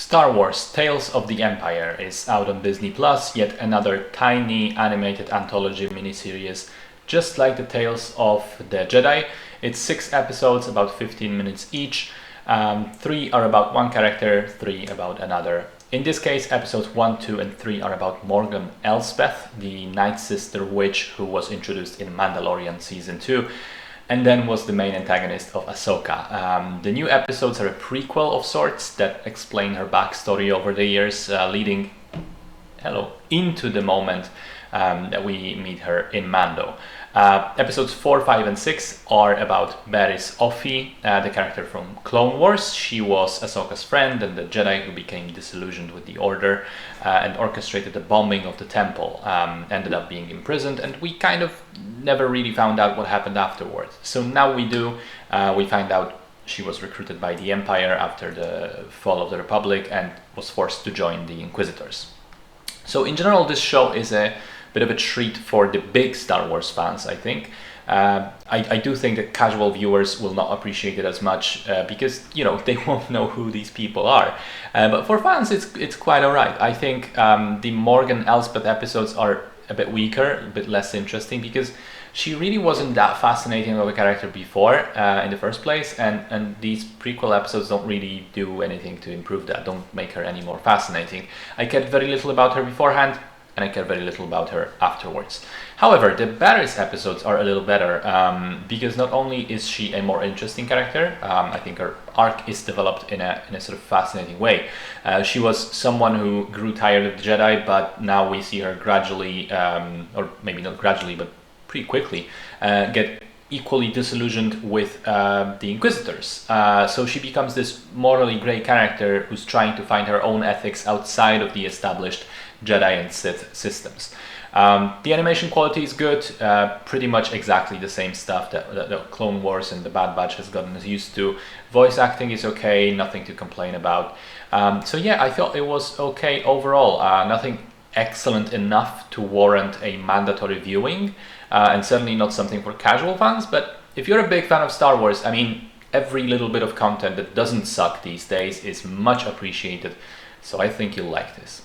Star Wars Tales of the Empire is out on Disney Plus, yet another tiny animated anthology miniseries, just like the Tales of the Jedi. It's 6 episodes, about 15 minutes each. 3 are about one character, 3 about another. In this case, episodes 1, 2, and 3 are about Morgan Elsbeth, the Night Sister witch who was introduced in Mandalorian Season 2, and then was the main antagonist of Ahsoka. The new episodes are a prequel of sorts that explain her backstory over the years, leading into the moment that we meet her in Mando. Episodes 4, 5, and 6 are about Barriss Offee, the character from Clone Wars. She was Ahsoka's friend and the Jedi who became disillusioned with the Order and orchestrated the bombing of the temple. Ended up being imprisoned, and we kind of never really found out what happened afterwards. So now we do. We find out she was recruited by the Empire after the fall of the Republic and was forced to join the Inquisitors. So in general, this show is a bit of a treat for the big Star Wars fans, I think. I do think that casual viewers will not appreciate it as much because, they won't know who these people are. But for fans, it's quite alright. I think the Morgan Elsbeth episodes are a bit weaker, a bit less interesting, because she really wasn't that fascinating of a character before in the first place, and these prequel episodes don't really do anything to improve that, don't make her any more fascinating. I cared very little about her beforehand, and I care very little about her afterwards. However, the Barriss episodes are a little better because not only is she a more interesting character, I think her arc is developed in a sort of fascinating way. She was someone who grew tired of the Jedi, but now we see her gradually, or maybe not gradually, but pretty quickly, get equally disillusioned with the Inquisitors. So she becomes this morally grey character who's trying to find her own ethics outside of the established Jedi and Sith systems. The animation quality is good, pretty much exactly the same stuff that the Clone Wars and the Bad Batch has gotten us used to. Voice acting is okay, nothing to complain about. So yeah, I thought it was okay overall. Nothing excellent enough to warrant a mandatory viewing, and certainly not something for casual fans. But if you're a big fan of Star Wars, I mean, every little bit of content that doesn't suck these days is much appreciated. So I think you'll like this.